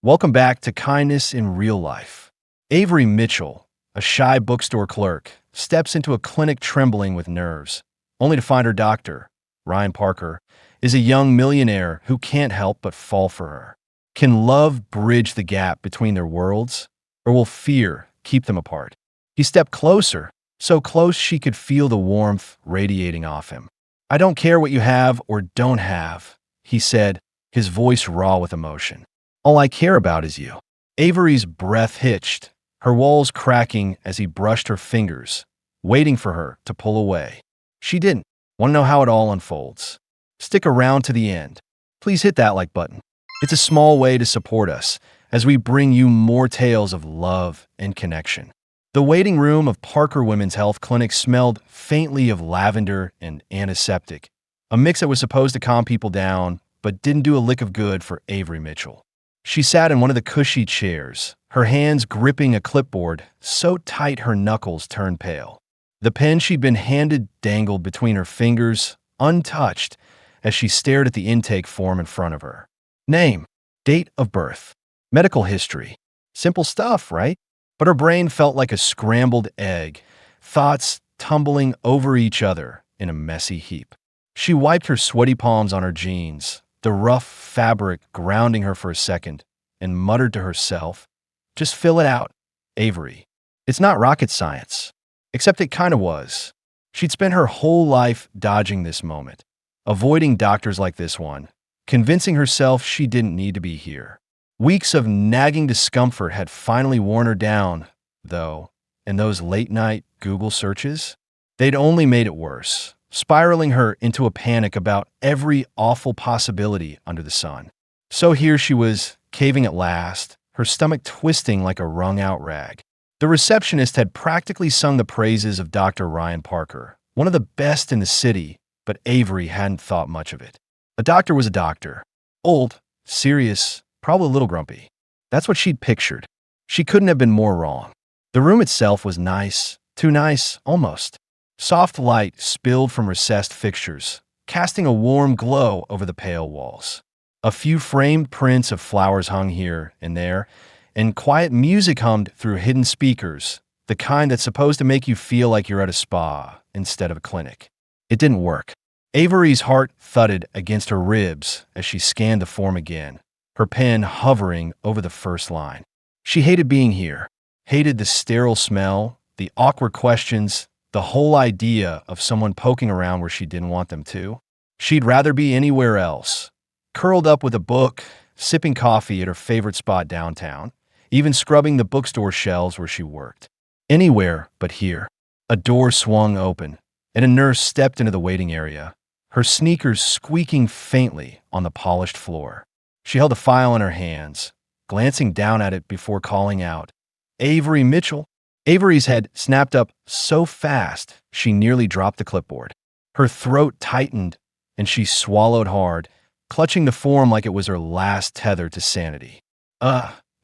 Welcome back to Kindness in Real Life. Avery Mitchell, a shy bookstore clerk, steps into a clinic trembling with nerves, only to find her doctor, Ryan Parker, is a young millionaire who can't help but fall for her. Can love bridge the gap between their worlds, or will fear keep them apart? He stepped closer, so close she could feel the warmth radiating off him. "I don't care what you have or don't have," he said, his voice raw with emotion. "All I care about is you." Avery's breath hitched, her walls cracking as he brushed her fingers, waiting for her to pull away. She didn't. Want to know how it all unfolds? Stick around to the end. Please hit that like button. It's a small way to support us as we bring you more tales of love and connection. The waiting room of Parker Women's Health Clinic smelled faintly of lavender and antiseptic, a mix that was supposed to calm people down but didn't do a lick of good for Avery Mitchell. She sat in one of the cushy chairs, her hands gripping a clipboard so tight her knuckles turned pale. The pen she'd been handed dangled between her fingers, untouched, as she stared at the intake form in front of her. Name, date of birth, medical history. Simple stuff, right? But her brain felt like a scrambled egg, thoughts tumbling over each other in a messy heap. She wiped her sweaty palms on her jeans, the rough fabric grounding her for a second, and muttered to herself, "Just fill it out, Avery. It's not rocket science." Except it kind of was. She'd spent her whole life dodging this moment, avoiding doctors like this one, convincing herself she didn't need to be here. Weeks of nagging discomfort had finally worn her down, though, and those late-night Google searches, they'd only made it worse, spiraling her into a panic about every awful possibility under the sun. So here she was, caving at last, her stomach twisting like a wrung-out rag. The receptionist had practically sung the praises of Dr. Ryan Parker, one of the best in the city, but Avery hadn't thought much of it. A doctor was a doctor. Old, serious, probably a little grumpy. That's what she'd pictured. She couldn't have been more wrong. The room itself was nice, too nice, almost. Soft light spilled from recessed fixtures, casting a warm glow over the pale walls. A few framed prints of flowers hung here and there, and quiet music hummed through hidden speakers, the kind that's supposed to make you feel like you're at a spa instead of a clinic. It didn't work. Avery's heart thudded against her ribs as she scanned the form again, her pen hovering over the first line. She hated being here, hated the sterile smell, the awkward questions, the whole idea of someone poking around where she didn't want them to. She'd rather be anywhere else, curled up with a book, sipping coffee at her favorite spot downtown, even scrubbing the bookstore shelves where she worked. Anywhere but here. A door swung open, and a nurse stepped into the waiting area, her sneakers squeaking faintly on the polished floor. She held a file in her hands, glancing down at it before calling out, "Avery Mitchell." Avery's head snapped up so fast she nearly dropped the clipboard. Her throat tightened, and she swallowed hard, clutching the form like it was her last tether to sanity.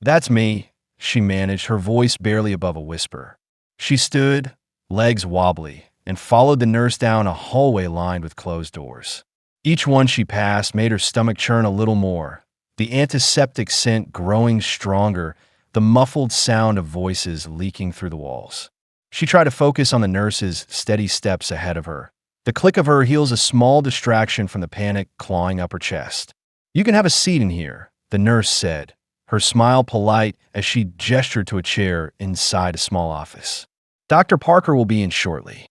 That's me," she managed, her voice barely above a whisper. She stood, legs wobbly, and followed the nurse down a hallway lined with closed doors. Each one she passed made her stomach churn a little more, the antiseptic scent growing stronger, the muffled sound of voices leaking through the walls. She tried to focus on the nurse's steady steps ahead of her, the click of her heels a small distraction from the panic clawing up her chest. "You can have a seat in here," the nurse said, her smile polite as she gestured to a chair inside a small office. "Dr. Parker will be in shortly."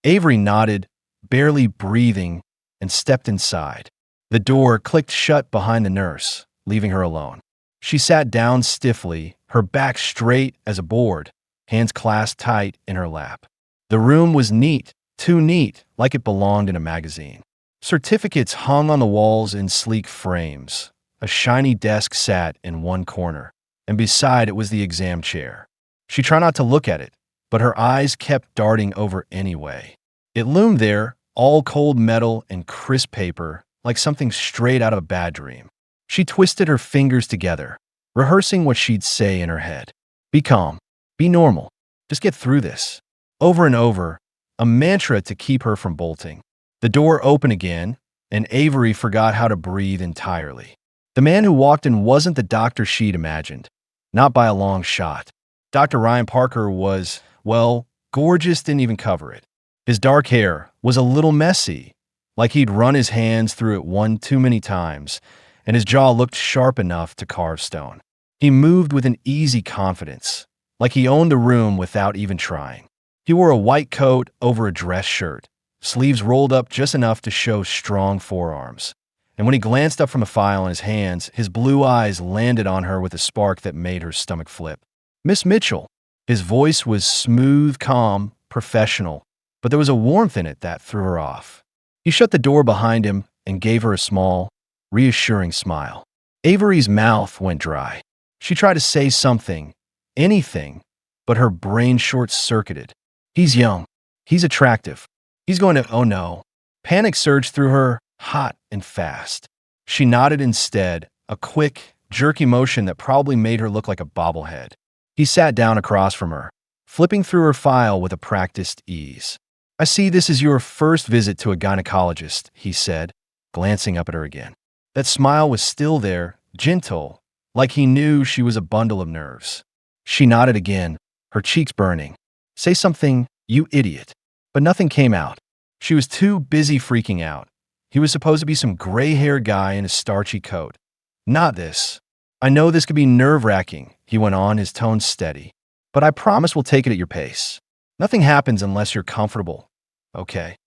Avery nodded, barely breathing, and stepped inside. The door clicked shut behind the nurse, leaving her alone. She sat down stiffly, her back straight as a board, hands clasped tight in her lap. The room was neat, too neat, like it belonged in a magazine. Certificates hung on the walls in sleek frames. A shiny desk sat in one corner, and beside it was the exam chair. She tried not to look at it, but her eyes kept darting over anyway. It loomed there, all cold metal and crisp paper, like something straight out of a bad dream. She twisted her fingers together, rehearsing what she'd say in her head. "Be calm. Be normal. Just get through this." Over and over, a mantra to keep her from bolting. The door opened again, and Avery forgot how to breathe entirely. The man who walked in wasn't the doctor she'd imagined. Not by a long shot. Dr. Ryan Parker was, well, gorgeous didn't even cover it. His dark hair was a little messy, like he'd run his hands through it one too many times, and his jaw looked sharp enough to carve stone. He moved with an easy confidence, like he owned the room without even trying. He wore a white coat over a dress shirt, sleeves rolled up just enough to show strong forearms. And when he glanced up from the file in his hands, his blue eyes landed on her with a spark that made her stomach flip. "Miss Mitchell." His voice was smooth, calm, professional, but there was a warmth in it that threw her off. He shut the door behind him and gave her a small, reassuring smile. Avery's mouth went dry. She tried to say something, anything, but her brain short-circuited. He's young. He's attractive. He's going to, oh no. Panic surged through her, hot and fast. She nodded instead, a quick, jerky motion that probably made her look like a bobblehead. He sat down across from her, flipping through her file with a practiced ease. "I see this is your first visit to a gynecologist," he said, glancing up at her again. That smile was still there, gentle, like he knew she was a bundle of nerves. She nodded again, her cheeks burning. "Say something, you idiot." But nothing came out. She was too busy freaking out. He was supposed to be some gray-haired guy in a starchy coat. Not this. "I know this could be nerve-wracking," he went on, his tone steady. "But I promise we'll take it at your pace. Nothing happens unless you're comfortable. Okay."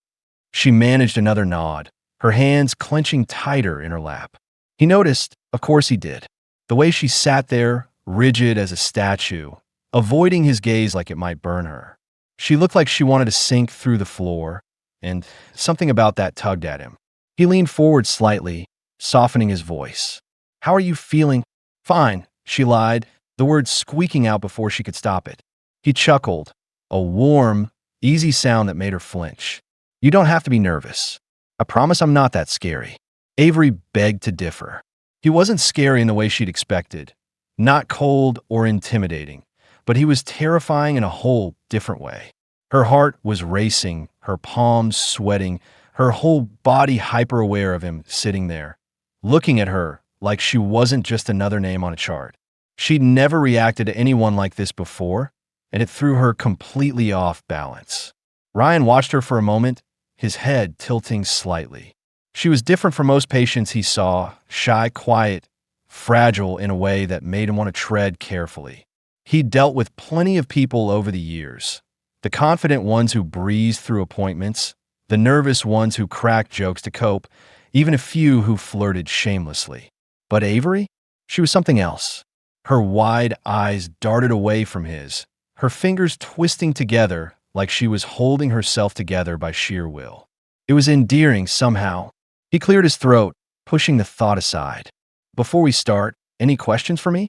She managed another nod, her hands clenching tighter in her lap. He noticed, of course he did, the way she sat there, rigid as a statue, avoiding his gaze like it might burn her. She looked like she wanted to sink through the floor, and something about that tugged at him. He leaned forward slightly, softening his voice. "How are you feeling?" "Fine," she lied, the words squeaking out before she could stop it. He chuckled, a warm, easy sound that made her flinch. "You don't have to be nervous. I promise I'm not that scary." Avery begged to differ. He wasn't scary in the way she'd expected, not cold or intimidating, but he was terrifying in a whole different way. Her heart was racing, her palms sweating, her whole body hyper-aware of him sitting there, looking at her like she wasn't just another name on a chart. She'd never reacted to anyone like this before, and it threw her completely off balance. Ryan watched her for a moment, his head tilting slightly. She was different from most patients he saw, shy, quiet, fragile in a way that made him want to tread carefully. He'd dealt with plenty of people over the years. The confident ones who breezed through appointments, the nervous ones who cracked jokes to cope, even a few who flirted shamelessly. But Avery? She was something else. Her wide eyes darted away from his, her fingers twisting together like she was holding herself together by sheer will. It was endearing somehow. He cleared his throat, pushing the thought aside. "Before we start, any questions for me?"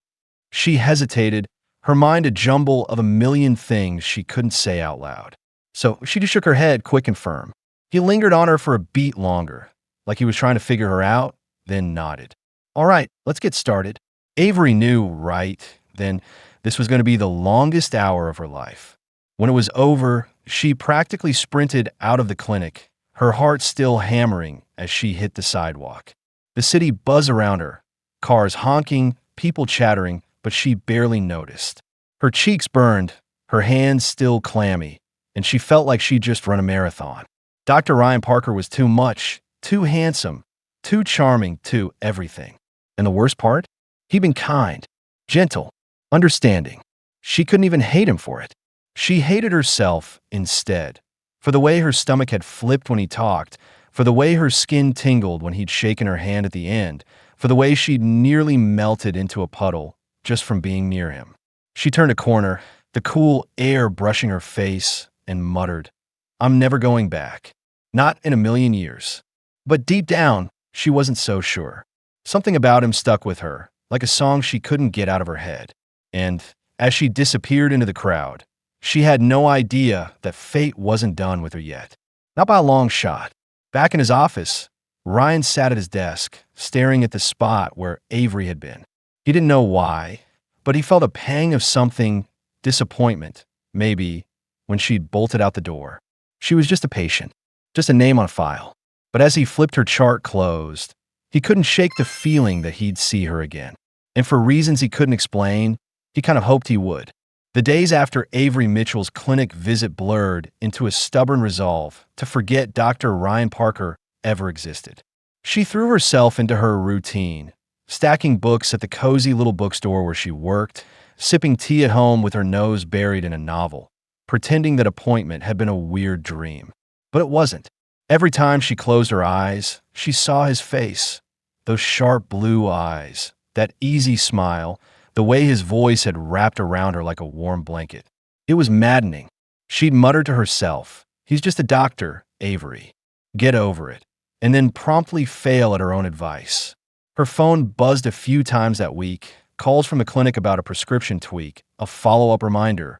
She hesitated, her mind a jumble of a million things she couldn't say out loud. So she just shook her head, quick and firm. He lingered on her for a beat longer, like he was trying to figure her out, then nodded. "All right, let's get started." Avery knew right then this was going to be the longest hour of her life. When it was over, she practically sprinted out of the clinic, her heart still hammering as she hit the sidewalk. The city buzzed around her, cars honking, people chattering, but she barely noticed. Her cheeks burned, her hands still clammy, and she felt like she'd just run a marathon. Dr. Ryan Parker was too much, too handsome, too charming, too everything. And the worst part? He'd been kind, gentle, understanding. She couldn't even hate him for it. She hated herself instead, for the way her stomach had flipped when he talked, for the way her skin tingled when he'd shaken her hand at the end, for the way she'd nearly melted into a puddle just from being near him. She turned a corner, the cool air brushing her face, and muttered, "I'm never going back. Not in a million years." But deep down, she wasn't so sure. Something about him stuck with her, like a song she couldn't get out of her head. And as she disappeared into the crowd, she had no idea that fate wasn't done with her yet. Not by a long shot. Back in his office, Ryan sat at his desk, staring at the spot where Avery had been. He didn't know why, but he felt a pang of something, disappointment, maybe, when she'd bolted out the door. She was just a patient, just a name on a file. But as he flipped her chart closed, He couldn't shake the feeling that he'd see her again. And for reasons he couldn't explain, he kind of hoped he would. The days after Avery Mitchell's clinic visit blurred into a stubborn resolve to forget Dr. Ryan Parker ever existed. She threw herself into her routine, stacking books at the cozy little bookstore where she worked, sipping tea at home with her nose buried in a novel, pretending that appointment had been a weird dream. But it wasn't. Every time she closed her eyes, she saw his face, those sharp blue eyes, that easy smile, the way his voice had wrapped around her like a warm blanket. It was maddening. She'd muttered to herself, "He's just a doctor, Avery. Get over it," and then promptly fail at her own advice. Her phone buzzed a few times that week, calls from the clinic about a prescription tweak, a follow-up reminder,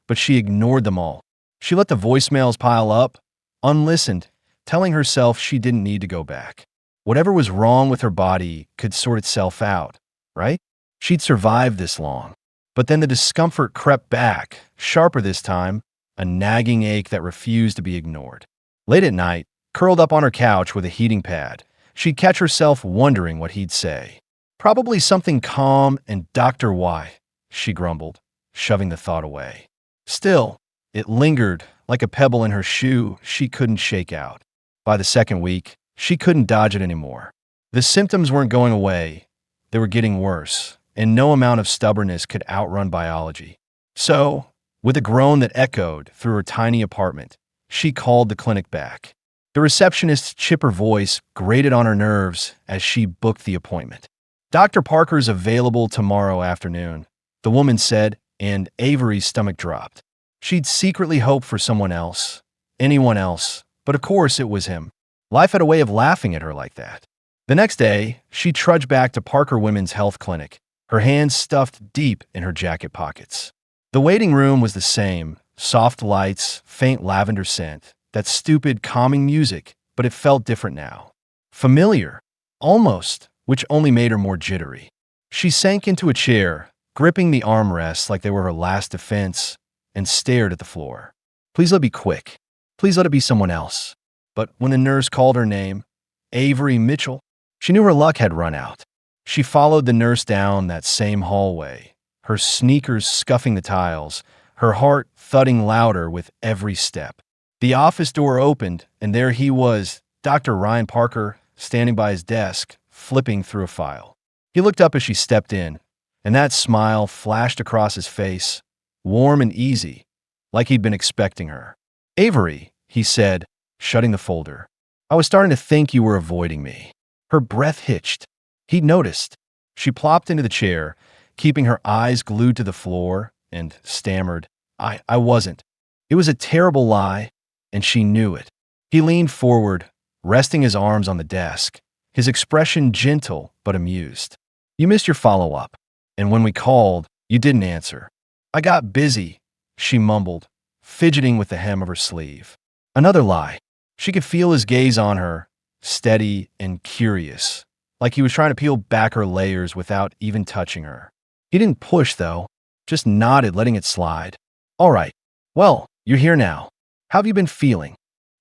but she ignored them all. She let the voicemails pile up, unlistened, telling herself she didn't need to go back. Whatever was wrong with her body could sort itself out, right? She'd survived this long. But then the discomfort crept back, sharper this time, a nagging ache that refused to be ignored. Late at night, curled up on her couch with a heating pad, she'd catch herself wondering what he'd say. "Probably something calm and Dr. Y," she grumbled, shoving the thought away. Still, it lingered like a pebble in her shoe she couldn't shake out. By the second week, she couldn't dodge it anymore. The symptoms weren't going away, they were getting worse, and no amount of stubbornness could outrun biology. So, with a groan that echoed through her tiny apartment, she called the clinic back. The receptionist's chipper voice grated on her nerves as she booked the appointment. "Dr. Parker's available tomorrow afternoon," the woman said, and Avery's stomach dropped. She'd secretly hoped for someone else, anyone else, but of course it was him. Life had a way of laughing at her like that. The next day, she trudged back to Parker Women's Health Clinic, her hands stuffed deep in her jacket pockets. The waiting room was the same, soft lights, faint lavender scent, that stupid, calming music, but it felt different now. Familiar, almost, which only made her more jittery. She sank into a chair, gripping the armrests like they were her last defense, and stared at the floor. Please let it be quick. Please let it be someone else. But when the nurse called her name, Avery Mitchell, she knew her luck had run out. She followed the nurse down that same hallway, her sneakers scuffing the tiles, her heart thudding louder with every step. The office door opened, and there he was, Dr. Ryan Parker, standing by his desk, flipping through a file. He looked up as she stepped in, and that smile flashed across his face, warm and easy, like he'd been expecting her. "Avery," he said, shutting the folder. "I was starting to think you were avoiding me." Her breath hitched. He'd noticed. She plopped into the chair, keeping her eyes glued to the floor, and stammered, I wasn't. It was a terrible lie, and she knew it. He leaned forward, resting his arms on the desk, his expression gentle but amused. "You missed your follow-up, and when we called, you didn't answer." "I got busy," she mumbled, fidgeting with the hem of her sleeve. Another lie. She could feel his gaze on her, steady and curious, like he was trying to peel back her layers without even touching her. He didn't push, though, just nodded, letting it slide. "All right. Well, you're here now. How have you been feeling?"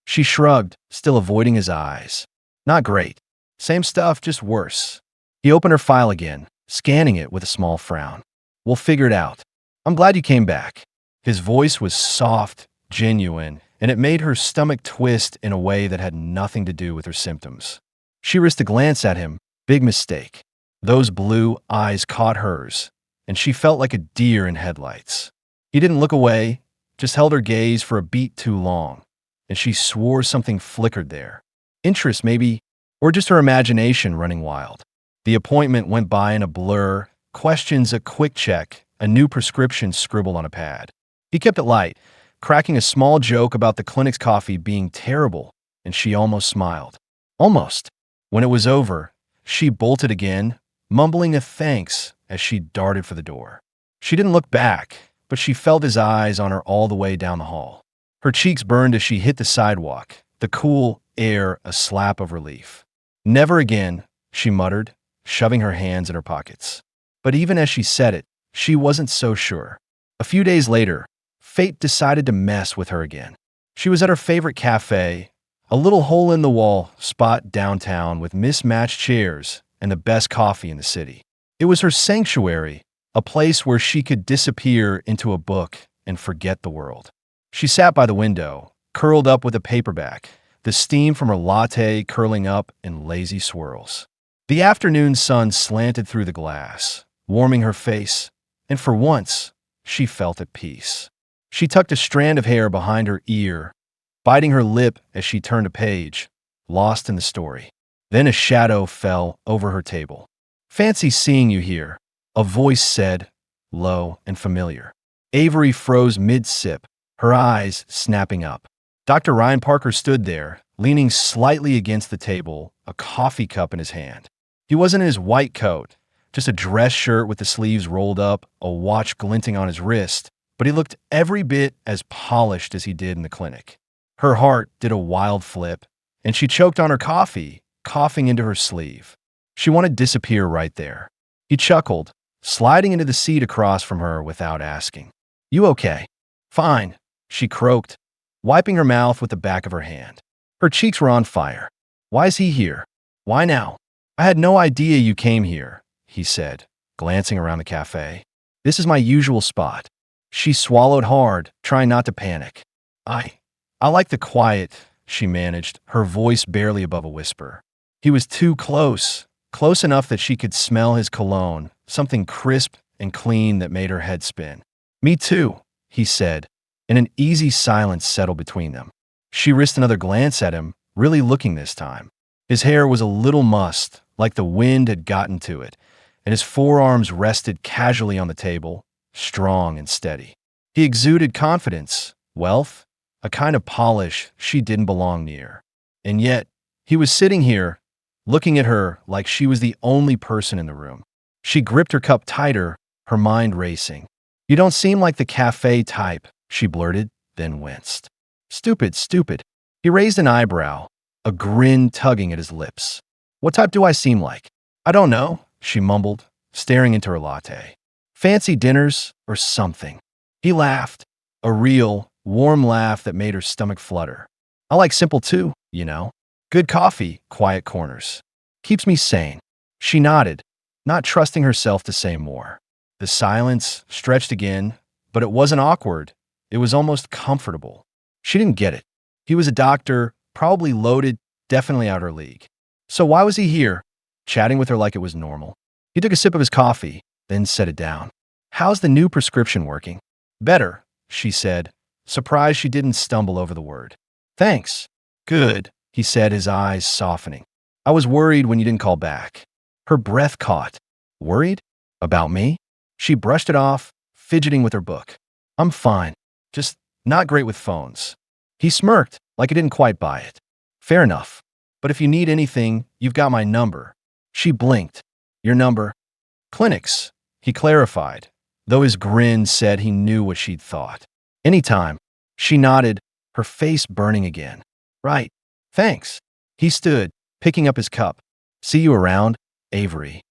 She shrugged, still avoiding his eyes. "Not great. Same stuff, just worse." He opened her file again, scanning it with a small frown. "We'll figure it out. I'm glad you came back." His voice was soft, genuine, and it made her stomach twist in a way that had nothing to do with her symptoms. She risked a glance at him. Big mistake. Those blue eyes caught hers, and she felt like a deer in headlights. He didn't look away, just held her gaze for a beat too long, and she swore something flickered there. Interest, maybe, or just her imagination running wild. The appointment went by in a blur, questions a quick check, a new prescription scribbled on a pad. He kept it light, cracking a small joke about the clinic's coffee being terrible, and she almost smiled. Almost. When it was over, she bolted again, mumbling a thanks as she darted for the door. She didn't look back, but she felt his eyes on her all the way down the hall. Her cheeks burned as she hit the sidewalk, the cool air a slap of relief. "Never again," she muttered, shoving her hands in her pockets. But even as she said it, she wasn't so sure. A few days later, fate decided to mess with her again. She was at her favorite cafe, a little hole-in-the-wall spot downtown with mismatched chairs and the best coffee in the city. It was her sanctuary, a place where she could disappear into a book and forget the world. She sat by the window, curled up with a paperback, the steam from her latte curling up in lazy swirls. The afternoon sun slanted through the glass, warming her face, and for once, she felt at peace. She tucked a strand of hair behind her ear, biting her lip as she turned a page, lost in the story. Then a shadow fell over her table. "Fancy seeing you here," a voice said, low and familiar. Avery froze mid-sip, her eyes snapping up. Dr. Ryan Parker stood there, leaning slightly against the table, a coffee cup in his hand. He wasn't in his white coat, just a dress shirt with the sleeves rolled up, a watch glinting on his wrist, but he looked every bit as polished as he did in the clinic. Her heart did a wild flip, and she choked on her coffee, coughing into her sleeve. She wanted to disappear right there. He chuckled, sliding into the seat across from her without asking. "You okay?" "Fine," she croaked, wiping her mouth with the back of her hand. Her cheeks were on fire. "Why is he here? Why now?" "I had no idea you came here," he said, glancing around the cafe. "This is my usual spot." She swallowed hard, trying not to panic. I like the quiet," she managed, her voice barely above a whisper. He was too close, close enough that she could smell his cologne, something crisp and clean that made her head spin. "Me too," he said, and an easy silence settled between them. She risked another glance at him, really looking this time. His hair was a little mussed, like the wind had gotten to it, and his forearms rested casually on the table, strong and steady. He exuded confidence, wealth, a kind of polish she didn't belong near. And yet, he was sitting here, looking at her like she was the only person in the room. She gripped her cup tighter, her mind racing. "You don't seem like the cafe type," she blurted, then winced. Stupid, stupid." He raised an eyebrow, a grin tugging at his lips. "What type do I seem like?" "I don't know," she mumbled, staring into her latte. "Fancy dinners or something." He laughed, a real, warm laugh that made her stomach flutter. "I like simple too, you know. Good coffee, quiet corners. Keeps me sane." She nodded, not trusting herself to say more. The silence stretched again, but it wasn't awkward. It was almost comfortable. She didn't get it. He was a doctor, probably loaded, definitely out her league. So why was he here, chatting with her like it was normal? He took a sip of his coffee, then set it down. "How's the new prescription working?" "Better," she said, surprised she didn't stumble over the word. "Thanks." "Good," he said, his eyes softening. "I was worried when you didn't call back." Her breath caught. "Worried? About me?" She brushed it off, fidgeting with her book. "I'm fine, just not great with phones." He smirked, like he didn't quite buy it. "Fair enough. But if you need anything, you've got my number." She blinked. "Your number?" "Clinics," he clarified, though his grin said he knew what she'd thought. "Anytime." She nodded, her face burning again. "Right. Thanks." He stood, picking up his cup. "See you around, Avery."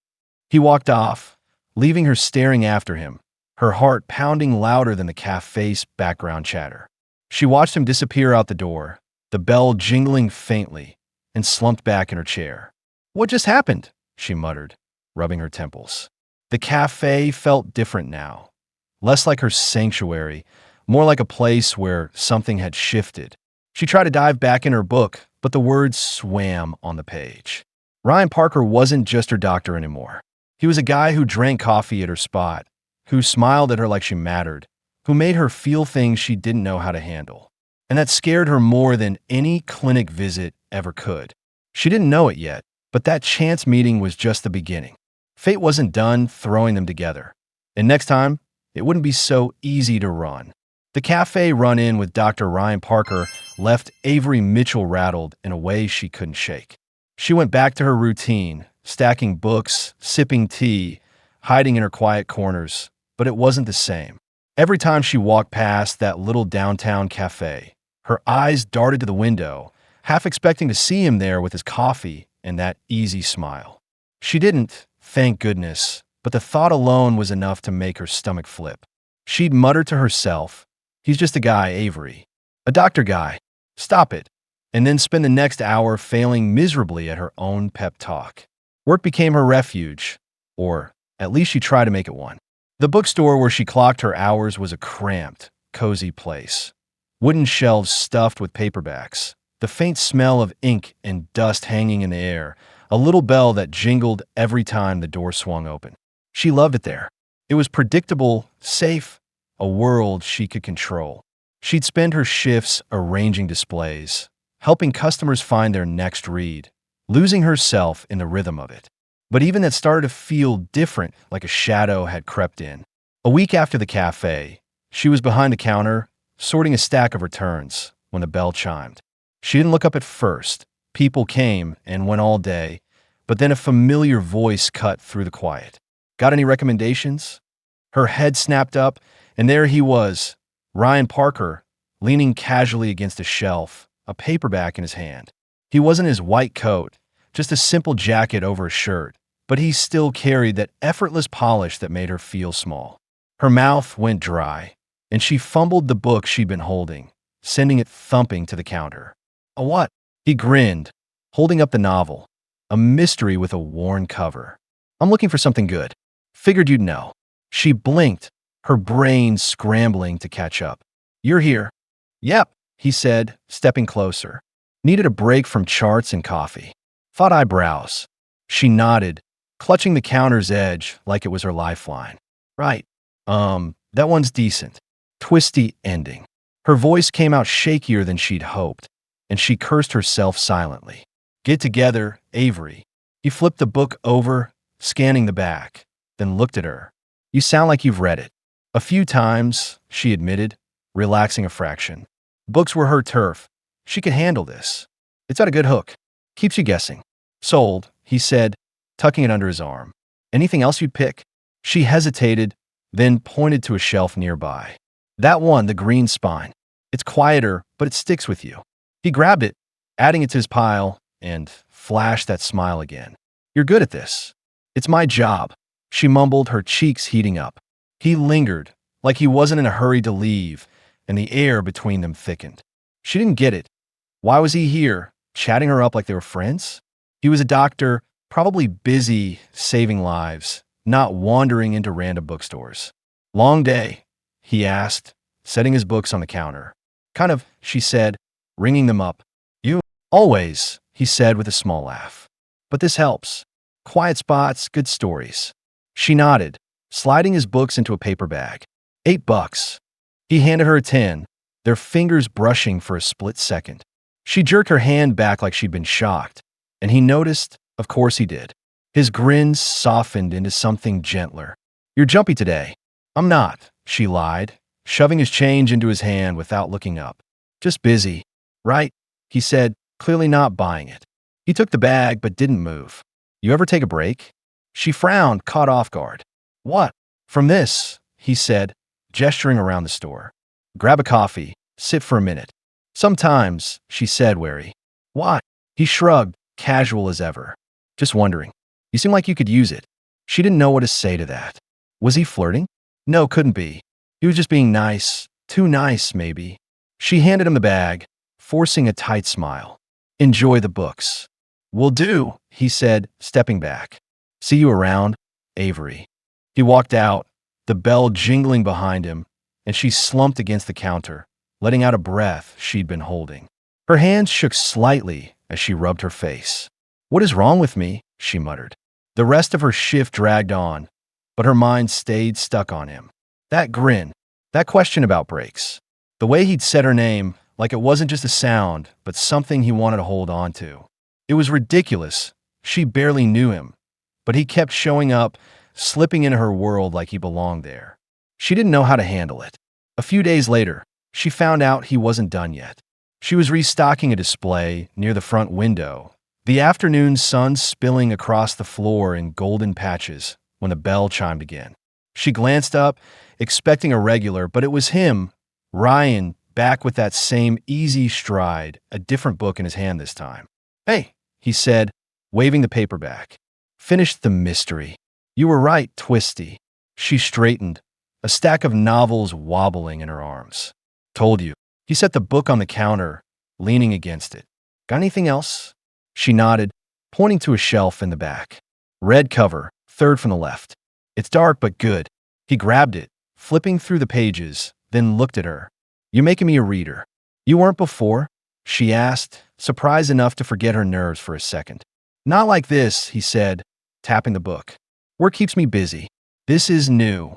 He walked off, leaving her staring after him, her heart pounding louder than the cafe's background chatter. She watched him disappear out the door, the bell jingling faintly, and slumped back in her chair. "What just happened?" she muttered, rubbing her temples. The cafe felt different now, less like her sanctuary, more like a place where something had shifted. She tried to dive back in her book, but the words swam on the page. Ryan Parker wasn't just her doctor anymore. He was a guy who drank coffee at her spot, who smiled at her like she mattered, who made her feel things she didn't know how to handle. And that scared her more than any clinic visit ever could. She didn't know it yet, but that chance meeting was just the beginning. Fate wasn't done throwing them together. And next time, it wouldn't be so easy to run. The cafe run-in with Dr. Ryan Parker left Avery Mitchell rattled in a way she couldn't shake. She went back to her routine, stacking books, sipping tea, hiding in her quiet corners, but it wasn't the same. Every time she walked past that little downtown cafe, her eyes darted to the window, half expecting to see him there with his coffee and that easy smile. She didn't, thank goodness, but the thought alone was enough to make her stomach flip. She'd mutter to herself, "He's just a guy, Avery. A doctor guy. Stop it." and then spend the next hour failing miserably at her own pep talk. Work became her refuge, or at least she tried to make it one. The bookstore where she clocked her hours was a cramped, cozy place. Wooden shelves stuffed with paperbacks, the faint smell of ink and dust hanging in the air, a little bell that jingled every time the door swung open. She loved it there. It was predictable, safe, a world she could control. She'd spend her shifts arranging displays, helping customers find their next read, losing herself in the rhythm of it. But even that started to feel different, like a shadow had crept in. A week after the cafe, she was behind the counter, sorting a stack of returns, when the bell chimed. She didn't look up at first. People came and went all day, but then a familiar voice cut through the quiet. Got any recommendations? Her head snapped up, and there he was, Ryan Parker, leaning casually against a shelf, a paperback in his hand. He wasn't his white coat, just a simple jacket over a shirt, but he still carried that effortless polish that made her feel small. Her mouth went dry, and she fumbled the book she'd been holding, sending it thumping to the counter. "A what?" He grinned, holding up the novel, a mystery with a worn cover. "I'm looking for something good. Figured you'd know." She blinked, her brain scrambling to catch up. "You're here." "Yep," he said, stepping closer. "Needed a break from charts and coffee." "Thought I'd browse." She nodded, clutching the counter's edge like it was her lifeline. "Right. That one's decent. Twisty ending." Her voice came out shakier than she'd hoped, and she cursed herself silently. "Get together, Avery." He flipped the book over, scanning the back, then looked at her. "You sound like you've read it." "A few times," she admitted, relaxing a fraction. Books were her turf. She could handle this. "It's got a good hook. Keeps you guessing." "Sold," he said, tucking it under his arm. "Anything else you'd pick?" She hesitated, then pointed to a shelf nearby. "That one, the green spine. It's quieter, but it sticks with you." He grabbed it, adding it to his pile, and flashed that smile again. "You're good at this." "It's my job," she mumbled, her cheeks heating up. He lingered, like he wasn't in a hurry to leave, and the air between them thickened. She didn't get it. Why was he here, chatting her up like they were friends? He was a doctor, probably busy saving lives, not wandering into random bookstores. "Long day?" he asked, setting his books on the counter. "Kind of," she said, ringing them up. "You?" "Always," he said with a small laugh. "But this helps. Quiet spots, good stories." She nodded, sliding his books into a paper bag. $8. He handed her a 10, their fingers brushing for a split second. She jerked her hand back like she'd been shocked, and he noticed, of course he did. His grin softened into something gentler. "You're jumpy today." "I'm not," she lied, shoving his change into his hand without looking up. "Just busy." "Right," he said, clearly not buying it. He took the bag but didn't move. "You ever take a break?" She frowned, caught off guard. "What?" "From this," he said, gesturing around the store. "Grab a coffee, sit for a minute." "Sometimes," she said, wary. "Why?" He shrugged, casual as ever. "Just wondering. You seem like you could use it." She didn't know what to say to that. Was he flirting? No, couldn't be. He was just being nice. Too nice, maybe. She handed him the bag, forcing a tight smile. "Enjoy the books." "Will do," he said, stepping back. "See you around, Avery." He walked out, the bell jingling behind him, and she slumped against the counter, letting out a breath she'd been holding. Her hands shook slightly as she rubbed her face. "What is wrong with me?" she muttered. The rest of her shift dragged on, but her mind stayed stuck on him. That grin, that question about breaks, the way he'd said her name, like it wasn't just a sound, but something he wanted to hold on to. It was ridiculous. She barely knew him, but he kept showing up, slipping into her world like he belonged there. She didn't know how to handle it. A few days later, she found out he wasn't done yet. She was restocking a display near the front window, the afternoon sun spilling across the floor in golden patches when the bell chimed again. She glanced up, expecting a regular, but it was him, Ryan, back with that same easy stride, a different book in his hand this time. "Hey," he said, waving the paperback. "Finished the mystery." "You were right, Twisty." She straightened, a stack of novels wobbling in her arms. "Told you." He set the book on the counter, leaning against it. Got anything else? She nodded, pointing to a shelf in the back. Red cover, third from the left. It's dark but good. He grabbed it, flipping through the pages, then looked at her. You're making me a reader. You weren't before? She asked, surprised enough to forget her nerves for a second. Not like this, he said, tapping the book. Work keeps me busy. This is new.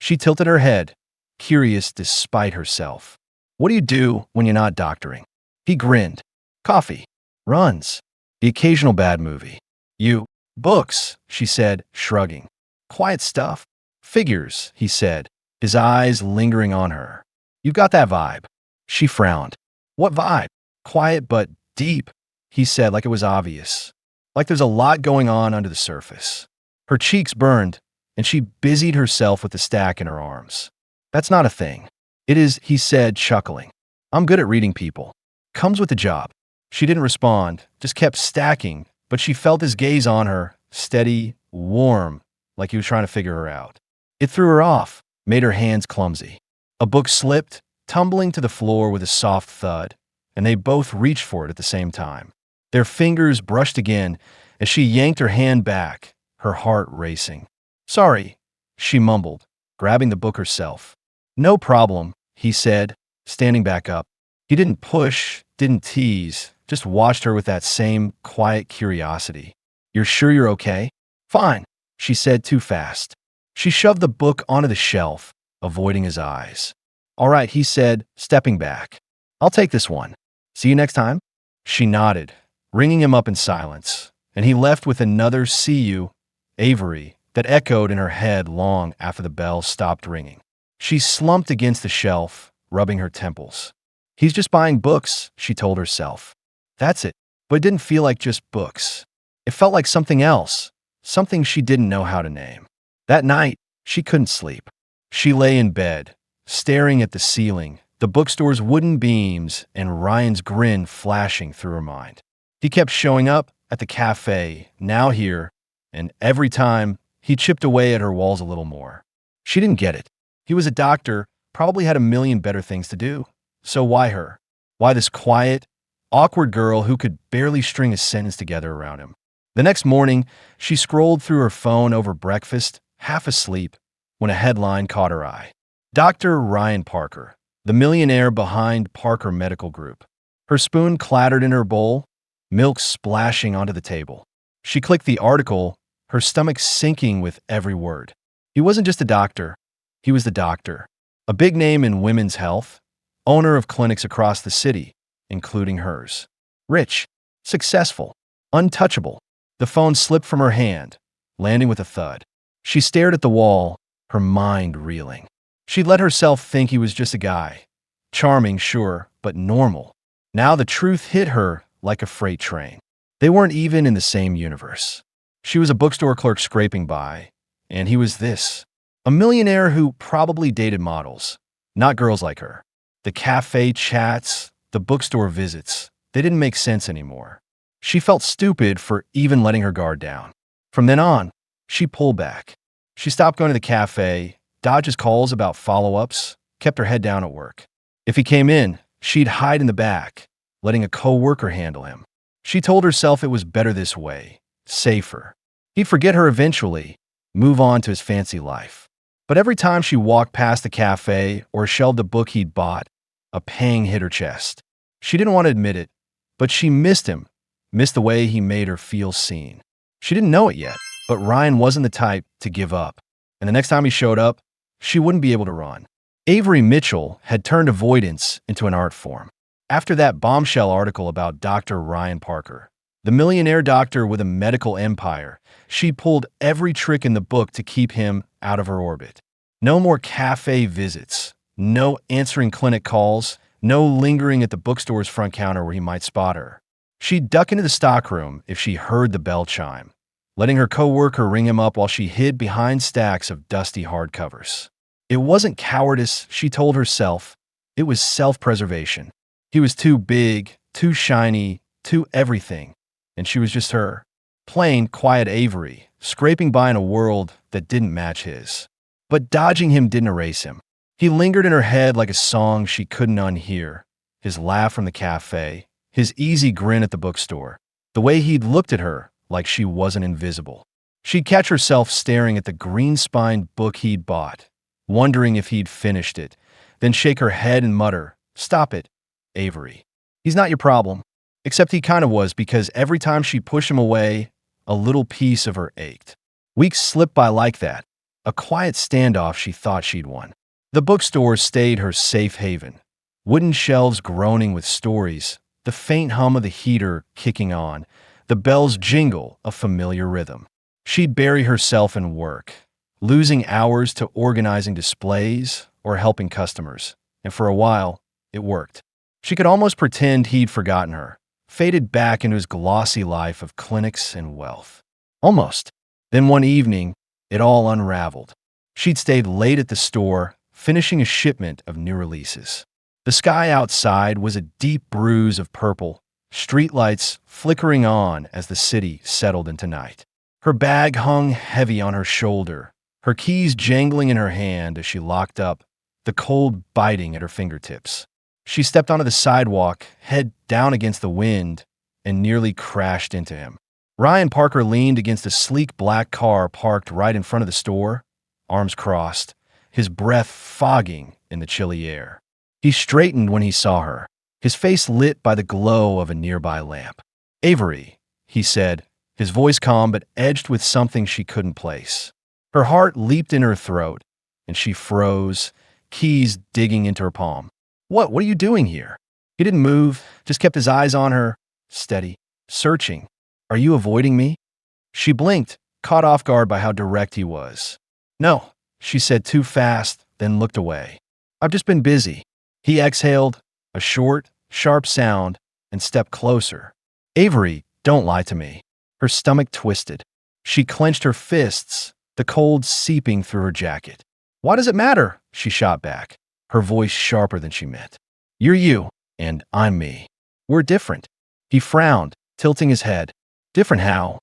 She tilted her head, curious despite herself. What do you do when you're not doctoring? He grinned. Coffee. Runs. The occasional bad movie. You. Books, she said, shrugging. Quiet stuff. Figures, he said, his eyes lingering on her. You've got that vibe. She frowned. What vibe? Quiet but deep, he said like it was obvious. Like there's a lot going on under the surface. Her cheeks burned, and she busied herself with the stack in her arms. That's not a thing. It is, he said, chuckling. I'm good at reading people. Comes with the job. She didn't respond, just kept stacking, but she felt his gaze on her, steady, warm, like he was trying to figure her out. It threw her off, made her hands clumsy. A book slipped, tumbling to the floor with a soft thud, and they both reached for it at the same time. Their fingers brushed again as she yanked her hand back, her heart racing. Sorry, she mumbled, grabbing the book herself. No problem, he said, standing back up. He didn't push, didn't tease, just watched her with that same quiet curiosity. You're sure you're okay? Fine, she said too fast. She shoved the book onto the shelf, avoiding his eyes. All right, he said, stepping back. I'll take this one. See you next time? She nodded, ringing him up in silence, and he left with another see you, Avery, that echoed in her head long after the bell stopped ringing. She slumped against the shelf, rubbing her temples. He's just buying books, she told herself. That's it, but it didn't feel like just books. It felt like something else, something she didn't know how to name. That night, she couldn't sleep. She lay in bed, staring at the ceiling, the bookstore's wooden beams, and Ryan's grin flashing through her mind. He kept showing up at the cafe, now here, and every time, he chipped away at her walls a little more. She didn't get it. He was a doctor, probably had a million better things to do. So why her? Why this quiet, awkward girl who could barely string a sentence together around him? The next morning, she scrolled through her phone over breakfast, half asleep, when a headline caught her eye. Dr. Ryan Parker, the millionaire behind Parker Medical Group. Her spoon clattered in her bowl, milk splashing onto the table. She clicked the article, her stomach sinking with every word. He wasn't just a doctor. He was the doctor. A big name in women's health, owner of clinics across the city, including hers. Rich, successful, untouchable. The phone slipped from her hand, landing with a thud. She stared at the wall, her mind reeling. She'd let herself think he was just a guy. Charming, sure, but normal. Now the truth hit her like a freight train. They weren't even in the same universe. She was a bookstore clerk scraping by, and he was this. A millionaire who probably dated models, not girls like her. The cafe chats, the bookstore visits, they didn't make sense anymore. She felt stupid for even letting her guard down. From then on, she pulled back. She stopped going to the cafe, dodged his calls about follow-ups, kept her head down at work. If he came in, she'd hide in the back, letting a co-worker handle him. She told herself it was better this way, safer. He'd forget her eventually, move on to his fancy life. But every time she walked past the cafe or shelved a book he'd bought, a pang hit her chest. She didn't want to admit it, but she missed him, missed the way he made her feel seen. She didn't know it yet, but Ryan wasn't the type to give up. And the next time he showed up, she wouldn't be able to run. Avery Mitchell had turned avoidance into an art form. After that bombshell article about Dr. Ryan Parker, the millionaire doctor with a medical empire, she pulled every trick in the book to keep him out of her orbit. No more cafe visits, no answering clinic calls, no lingering at the bookstore's front counter where he might spot her. She'd duck into the stockroom if she heard the bell chime, letting her coworker ring him up while she hid behind stacks of dusty hardcovers. It wasn't cowardice, she told herself. It was self-preservation. He was too big, too shiny, too everything, and she was just her. Plain, quiet Avery, scraping by in a world that didn't match his. But dodging him didn't erase him. He lingered in her head like a song she couldn't unhear. His laugh from the cafe, his easy grin at the bookstore, the way he'd looked at her like she wasn't invisible. She'd catch herself staring at the green-spined book he'd bought, wondering if he'd finished it, then shake her head and mutter, "Stop it, Avery. He's not your problem." Except he kind of was, because every time she'd push him away, a little piece of her ached. Weeks slipped by like that, a quiet standoff she thought she'd won. The bookstore stayed her safe haven, wooden shelves groaning with stories, the faint hum of the heater kicking on, the bell's jingle a familiar rhythm. She'd bury herself in work, losing hours to organizing displays or helping customers, and for a while, it worked. She could almost pretend he'd forgotten her, faded back into his glossy life of clinics and wealth. Almost. Then one evening, it all unraveled. She'd stayed late at the store, finishing a shipment of new releases. The sky outside was a deep bruise of purple, streetlights flickering on as the city settled into night. Her bag hung heavy on her shoulder, her keys jangling in her hand as she locked up, the cold biting at her fingertips. She stepped onto the sidewalk, head down against the wind, and nearly crashed into him. Ryan Parker leaned against a sleek black car parked right in front of the store, arms crossed, his breath fogging in the chilly air. He straightened when he saw her, his face lit by the glow of a nearby lamp. "Avery," he said, his voice calm but edged with something she couldn't place. Her heart leaped in her throat, and she froze, keys digging into her palm. What are you doing here?" He didn't move, just kept his eyes on her, steady, searching. "Are you avoiding me?" She blinked, caught off guard by how direct he was. "No," she said too fast, then looked away. "I've just been busy." He exhaled, a short, sharp sound, and stepped closer. "Avery, don't lie to me." Her stomach twisted. She clenched her fists, the cold seeping through her jacket. "Why does it matter?" she shot back, her voice sharper than she meant. "You're you, and I'm me. We're different." He frowned, tilting his head. "Different how?"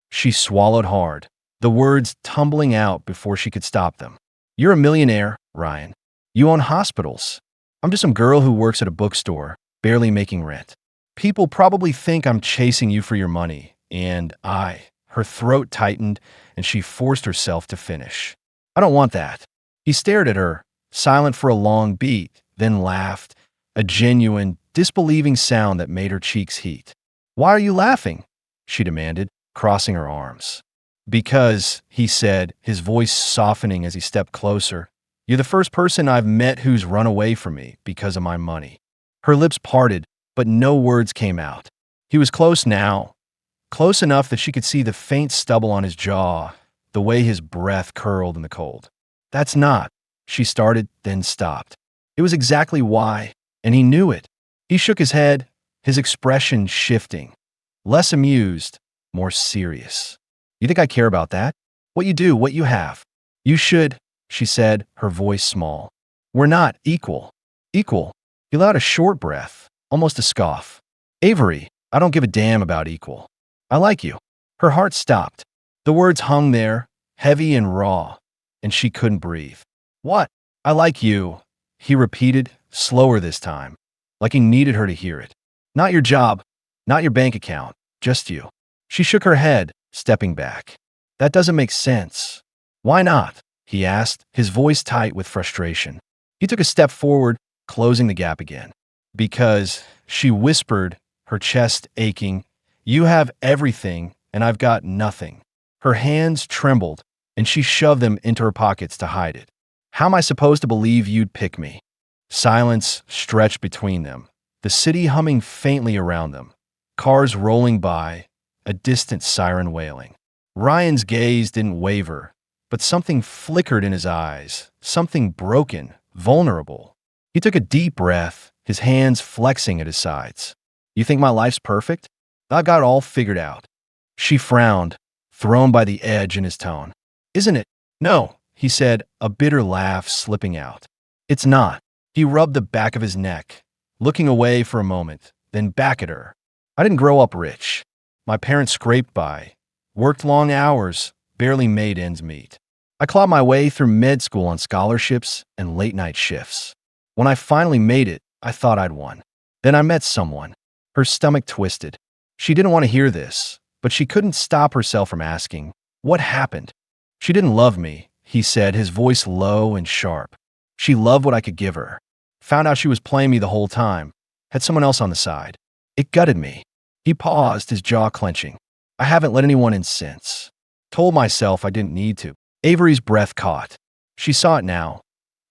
She swallowed hard, the words tumbling out before she could stop them. "You're a millionaire, Ryan. You own hospitals. I'm just some girl who works at a bookstore, barely making rent. People probably think I'm chasing you for your money, and Her throat tightened, and she forced herself to finish. "I don't want that." He stared at her, silent for a long beat, then laughed, a genuine, disbelieving sound that made her cheeks heat. "Why are you laughing?" she demanded, crossing her arms. "Because," he said, his voice softening as he stepped closer, "you're the first person I've met who's run away from me because of my money." Her lips parted, but no words came out. He was close now, close enough that she could see the faint stubble on his jaw, the way his breath curled in the cold. "That's not," she started, then stopped. It was exactly why, and he knew it. He shook his head, his expression shifting. Less amused, more serious. "You think I care about that? What you do, what you have?" "You should," she said, her voice small. "We're not equal." "Equal?" He allowed a short breath, almost a scoff. "Avery, I don't give a damn about equal. I like you." Her heart stopped. The words hung there, heavy and raw, and she couldn't breathe. "What?" "I like you," he repeated, slower this time, like he needed her to hear it. "Not your job, not your bank account, just you." She shook her head, stepping back. "That doesn't make sense." "Why not?" he asked, his voice tight with frustration. He took a step forward, closing the gap again. "Because," she whispered, her chest aching, "you have everything, and I've got nothing." Her hands trembled, and she shoved them into her pockets to hide it. "How am I supposed to believe you'd pick me?" Silence stretched between them, the city humming faintly around them, cars rolling by, a distant siren wailing. Ryan's gaze didn't waver, but something flickered in his eyes, something broken, vulnerable. He took a deep breath, his hands flexing at his sides. "You think my life's perfect? I've got it all figured out." She frowned, thrown by the edge in his tone. "Isn't it?" "No," he said, a bitter laugh slipping out. "It's not." He rubbed the back of his neck, looking away for a moment, then back at her. "I didn't grow up rich. My parents scraped by, worked long hours, barely made ends meet. I clawed my way through med school on scholarships and late-night shifts. When I finally made it, I thought I'd won. Then I met someone. Her stomach twisted. She didn't want to hear this, but she couldn't stop herself from asking, "What happened?" "She didn't love me," he said, his voice low and sharp. "She loved what I could give her. Found out she was playing me the whole time. Had someone else on the side. It gutted me." He paused, his jaw clenching. "I haven't let anyone in since. Told myself I didn't need to." Avery's breath caught. She saw it now.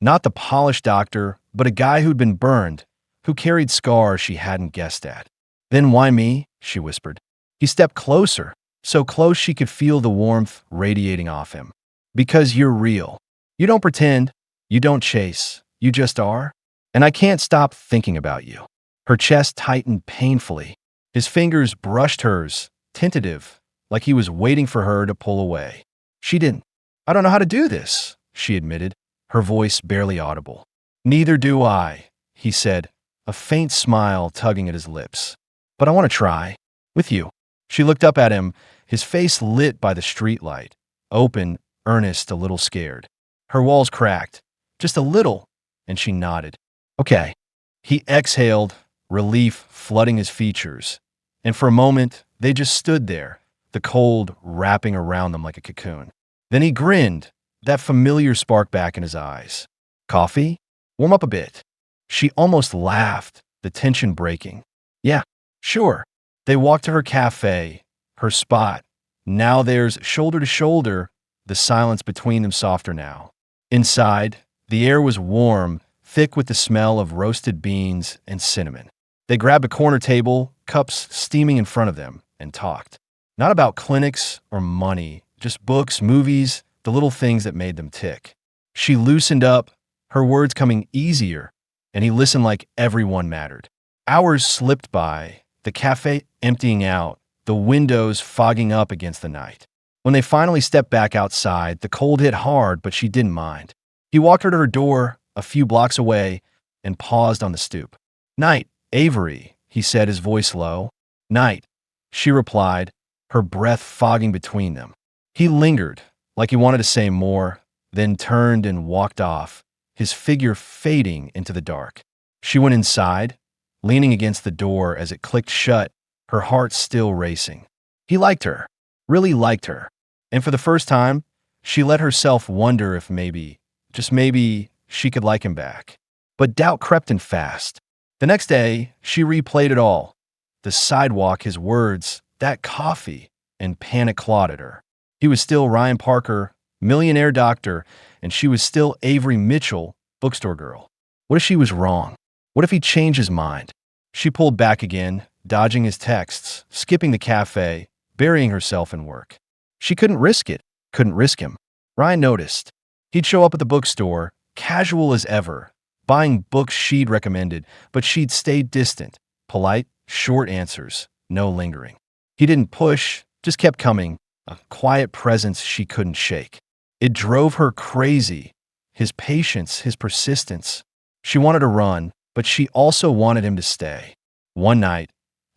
Not the polished doctor, but a guy who'd been burned, who carried scars she hadn't guessed at. "Then why me?" she whispered. He stepped closer, so close she could feel the warmth radiating off him. "Because you're real. You don't pretend. You don't chase. You just are. And I can't stop thinking about you." Her chest tightened painfully. His fingers brushed hers, tentative, like he was waiting for her to pull away. "She didn't. I don't know how to do this," she admitted, her voice barely audible. "Neither do I," he said, a faint smile tugging at his lips. "But I want to try. With you." She looked up at him, his face lit by the streetlight, open, earnest, a little scared. Her walls cracked, just a little, and she nodded. "Okay." He exhaled, relief flooding his features, and for a moment they just stood there, the cold wrapping around them like a cocoon. Then he grinned, that familiar spark back in his eyes. "Coffee? Warm up a bit." She almost laughed, the tension breaking. "Yeah, sure." They walked to her cafe, her spot. Now theirs shoulder to shoulder, the silence between them softer now. Inside, the air was warm, thick with the smell of roasted beans and cinnamon. They grabbed a corner table, cups steaming in front of them, and talked. Not about clinics or money, just books, movies, the little things that made them tick. She loosened up, her words coming easier, and he listened like everyone mattered. Hours slipped by, the cafe emptying out, the windows fogging up against the night. When they finally stepped back outside, the cold hit hard, but she didn't mind. He walked her to her door, a few blocks away, and paused on the stoop. "Night, Avery," he said, his voice low. "Night," she replied, her breath fogging between them. He lingered, like he wanted to say more, then turned and walked off, his figure fading into the dark. She went inside, leaning against the door as it clicked shut, her heart still racing. He liked her, really liked her, and for the first time, she let herself wonder if maybe, just maybe, she could like him back. But doubt crept in fast. The next day, she replayed it all. The sidewalk, his words, that coffee, and panic clawed at her. He was still Ryan Parker, millionaire doctor, and she was still Avery Mitchell, bookstore girl. What if she was wrong? What if he changed his mind? She pulled back again, dodging his texts, skipping the cafe, burying herself in work. She couldn't risk it, couldn't risk him. Ryan noticed. He'd show up at the bookstore, casual as ever, buying books she'd recommended, but she'd stayed distant, polite, short answers, no lingering. He didn't push, just kept coming, a quiet presence she couldn't shake. It drove her crazy, his patience, his persistence. She wanted to run, but she also wanted him to stay. One night,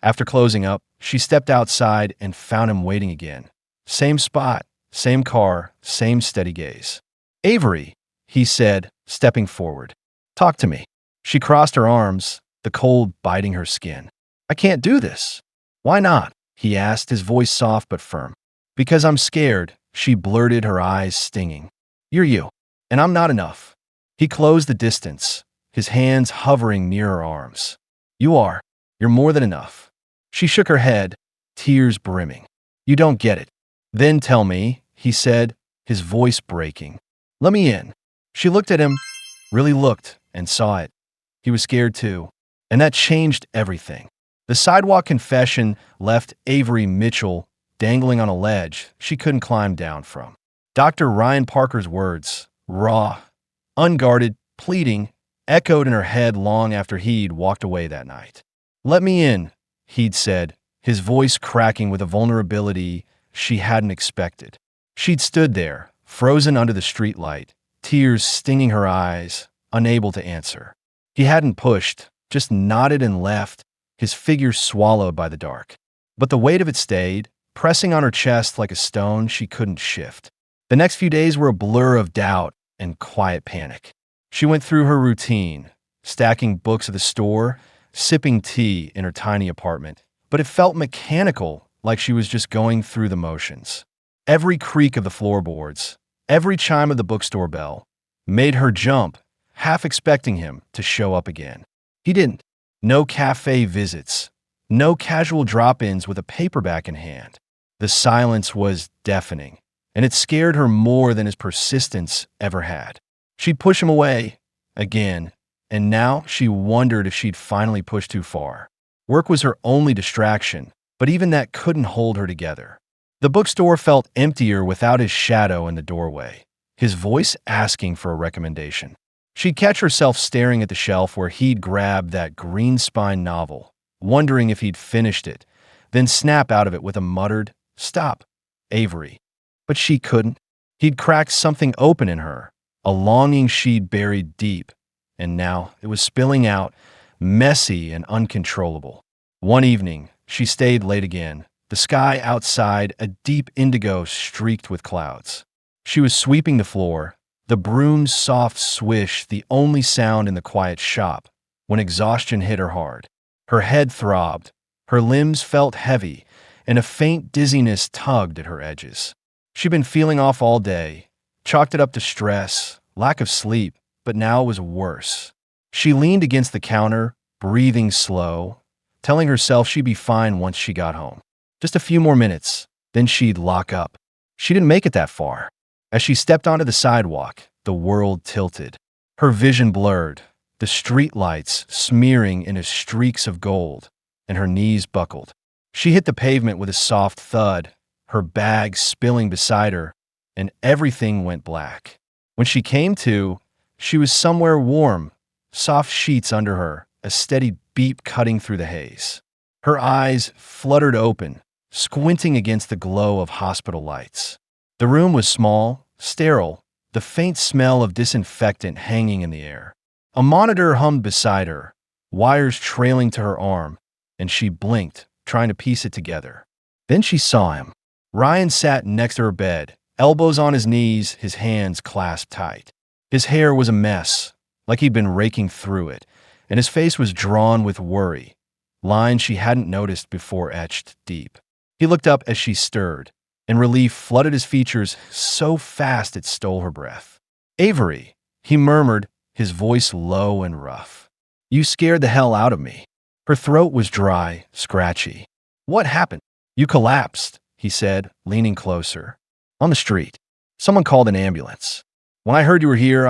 after closing up, she stepped outside and found him waiting again. Same spot, same car, same steady gaze. "Avery," he said, stepping forward. "Talk to me." She crossed her arms, the cold biting her skin. "I can't do this." "Why not?" he asked, his voice soft but firm. "Because I'm scared," she blurted, her eyes stinging. "You're you, and I'm not enough." He closed the distance, his hands hovering near her arms. "You are. You're more than enough." She shook her head, tears brimming. "You don't get it." "Then tell me," he said, his voice breaking. "Let me in." She looked at him, really looked, and saw it. He was scared too, and that changed everything. The sidewalk confession left Avery Mitchell dangling on a ledge she couldn't climb down from. Dr. Ryan Parker's words, raw, unguarded, pleading, echoed in her head long after he'd walked away that night. "Let me in," he'd said, his voice cracking with a vulnerability she hadn't expected. She'd stood there, frozen under the streetlight, tears stinging her eyes, unable to answer. He hadn't pushed, just nodded and left, his figure swallowed by the dark. But the weight of it stayed, pressing on her chest like a stone she couldn't shift. The next few days were a blur of doubt and quiet panic. She went through her routine, stacking books at the store, sipping tea in her tiny apartment, but it felt mechanical, like she was just going through the motions. Every creak of the floorboards, every chime of the bookstore bell, made her jump, half expecting him to show up again. He didn't. No cafe visits, no casual drop-ins with a paperback in hand. The silence was deafening, and it scared her more than his persistence ever had. She'd push him away, again, and now she wondered if she'd finally pushed too far. Work was her only distraction, but even that couldn't hold her together. The bookstore felt emptier without his shadow in the doorway, his voice asking for a recommendation. She'd catch herself staring at the shelf where he'd grabbed that green-spine novel, wondering if he'd finished it, then snap out of it with a muttered, "Stop, Avery." But she couldn't. He'd cracked something open in her, a longing she'd buried deep, and now it was spilling out, messy and uncontrollable. One evening, she stayed late again, the sky outside a deep indigo streaked with clouds. She was sweeping the floor, the broom's soft swish the only sound in the quiet shop, when exhaustion hit her hard. Her head throbbed, her limbs felt heavy, and a faint dizziness tugged at her edges. She'd been feeling off all day, chalked it up to stress, lack of sleep, but now it was worse. She leaned against the counter, breathing slow, telling herself she'd be fine once she got home. Just a few more minutes, then she'd lock up. She didn't make it that far. As she stepped onto the sidewalk, the world tilted. Her vision blurred, the street lights smearing into streaks of gold, and her knees buckled. She hit the pavement with a soft thud, her bag spilling beside her, and everything went black. When she came to, she was somewhere warm, soft sheets under her, a steady beep cutting through the haze. Her eyes fluttered open, squinting against the glow of hospital lights. The room was small, sterile, the faint smell of disinfectant hanging in the air. A monitor hummed beside her, wires trailing to her arm, and she blinked, trying to piece it together. Then she saw him. Ryan sat next to her bed, elbows on his knees, his hands clasped tight. His hair was a mess, like he'd been raking through it, and his face was drawn with worry, lines she hadn't noticed before etched deep. He looked up as she stirred, and relief flooded his features so fast it stole her breath. "Avery," he murmured, his voice low and rough. "You scared the hell out of me." Her throat was dry, scratchy. "What happened?" "You collapsed," he said, leaning closer. "On the street. Someone called an ambulance. When I heard you were here,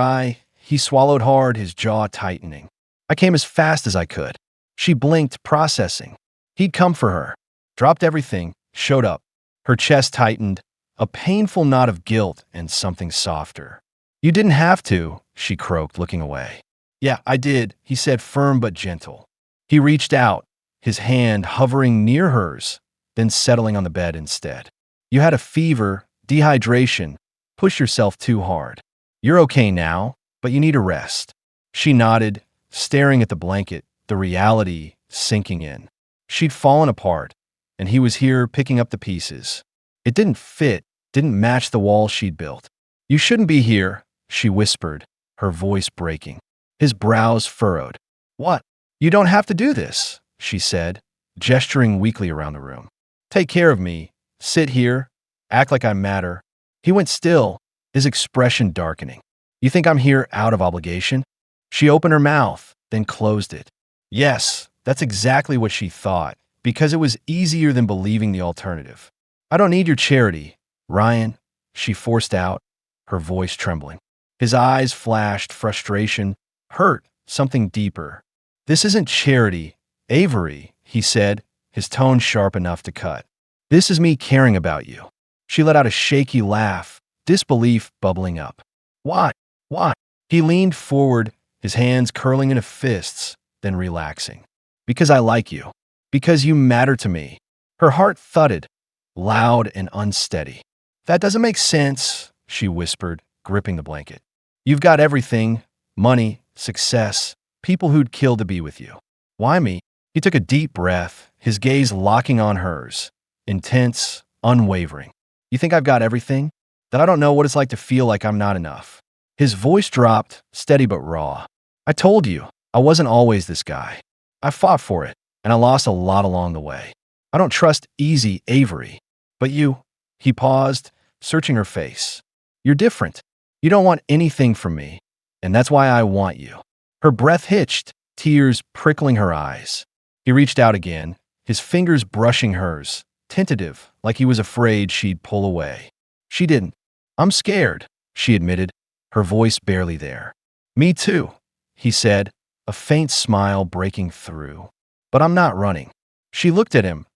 He swallowed hard, his jaw tightening. "I came as fast as I could." She blinked, processing. He'd come for her. Dropped everything, showed up. Her chest tightened, a painful knot of guilt and something softer. "You didn't have to," she croaked, looking away. "Yeah, I did," he said, firm but gentle. He reached out, his hand hovering near hers, then settling on the bed instead. "You had a fever, dehydration. Push yourself too hard. You're okay now, but you need a rest." She nodded, staring at the blanket, the reality sinking in. She'd fallen apart, and he was here picking up the pieces. It didn't fit, didn't match the wall she'd built. "You shouldn't be here," she whispered, her voice breaking. His brows furrowed. "What? You don't have to do this," she said, gesturing weakly around the room. "Take care of me. Sit here. Act like I matter." He went still, his expression darkening. "You think I'm here out of obligation?" She opened her mouth, then closed it. Yes, that's exactly what she thought, because it was easier than believing the alternative. "I don't need your charity, Ryan," she forced out, her voice trembling. His eyes flashed frustration, hurt, something deeper. "This isn't charity, Avery," he said, his tone sharp enough to cut. "This is me caring about you." She let out a shaky laugh, disbelief bubbling up. "Why? Why?" He leaned forward, his hands curling into fists, then relaxing. "Because I like you. Because you matter to me." Her heart thudded, loud and unsteady. "That doesn't make sense," she whispered, gripping the blanket. "You've got everything, money, success, people who'd kill to be with you. Why me?" He took a deep breath, his gaze locking on hers, intense, unwavering. "You think I've got everything? That I don't know what it's like to feel like I'm not enough." His voice dropped, steady but raw. "I told you, I wasn't always this guy. I fought for it, and I lost a lot along the way. I don't trust easy Avery. But you, he paused, searching her face. You're different. You don't want anything from me, and that's why I want you. Her breath hitched, tears prickling her eyes. He reached out again, his fingers brushing hers, tentative, like he was afraid she'd pull away. She didn't. I'm scared, she admitted, her voice barely there. Me too, he said, a faint smile breaking through. But I'm not running. She looked at him,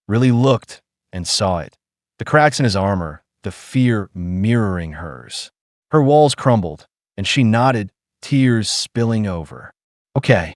really looked, and saw it. The cracks in his armor, the fear mirroring hers. Her walls crumbled, and she nodded, tears spilling over. Okay.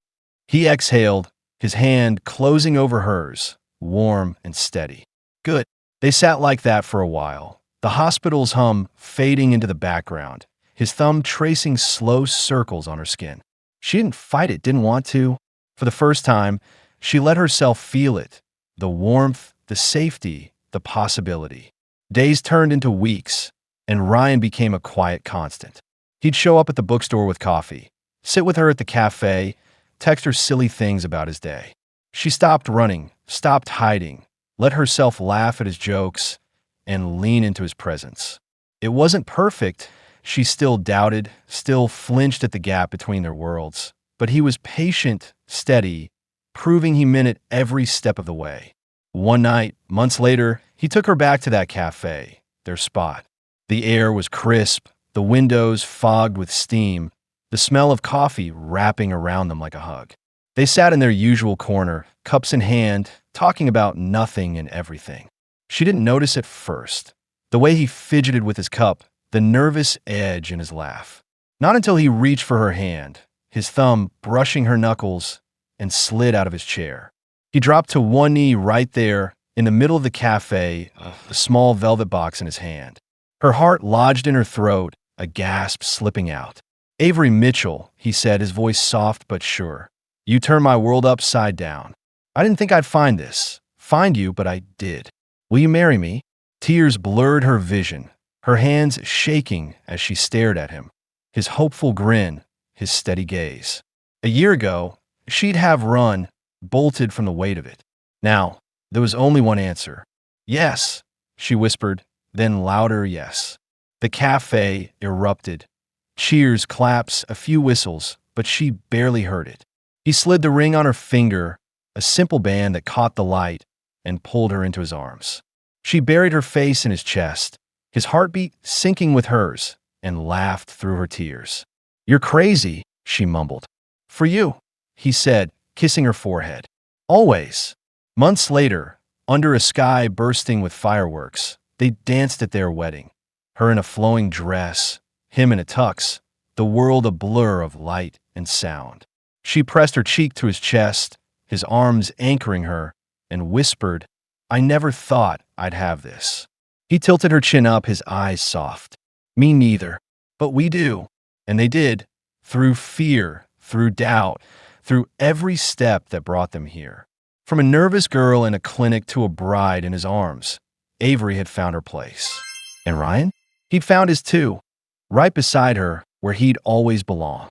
He exhaled, his hand closing over hers, warm and steady. Good. They sat like that for a while, the hospital's hum fading into the background, his thumb tracing slow circles on her skin. She didn't fight it, didn't want to. For the first time, she let herself feel it, the warmth, the safety, the possibility. Days turned into weeks, and Ryan became a quiet constant. He'd show up at the bookstore with coffee, sit with her at the cafe, text her silly things about his day. She stopped running, stopped hiding, let herself laugh at his jokes, and lean into his presence. It wasn't perfect. She still doubted, still flinched at the gap between their worlds. But he was patient, steady, proving he meant it every step of the way. One night, months later, he took her back to that cafe, their spot. The air was crisp, the windows fogged with steam, the smell of coffee wrapping around them like a hug. They sat in their usual corner, cups in hand, talking about nothing and everything. She didn't notice at first, the way he fidgeted with his cup, the nervous edge in his laugh. Not until he reached for her hand, his thumb brushing her knuckles, and slid out of his chair. He dropped to one knee right there, in the middle of the cafe, a small velvet box in his hand. Her heart lodged in her throat, a gasp slipping out. Avery Mitchell, he said, his voice soft but sure. You turned my world upside down. I didn't think I'd find you, but I did. Will you marry me? Tears blurred her vision, her hands shaking as she stared at him. His hopeful grin, his steady gaze. A year ago, she'd have run, bolted from the weight of it. Now, there was only one answer. Yes, she whispered, then louder yes. The cafe erupted. Cheers, claps, a few whistles, but she barely heard it. He slid the ring on her finger, a simple band that caught the light, and pulled her into his arms. She buried her face in his chest, his heartbeat syncing with hers, and laughed through her tears. You're crazy, she mumbled. For you, he said, kissing her forehead. Always. Months later, under a sky bursting with fireworks, they danced at their wedding. Her in a flowing dress, him in a tux, the world a blur of light and sound. She pressed her cheek to his chest, his arms anchoring her, and whispered, I never thought I'd have this. He tilted her chin up, his eyes soft. Me neither. But we do. And they did. Through fear, through doubt, through every step that brought them here. From a nervous girl in a clinic to a bride in his arms, Avery had found her place. And Ryan? He'd found his too, right beside her where he'd always belonged.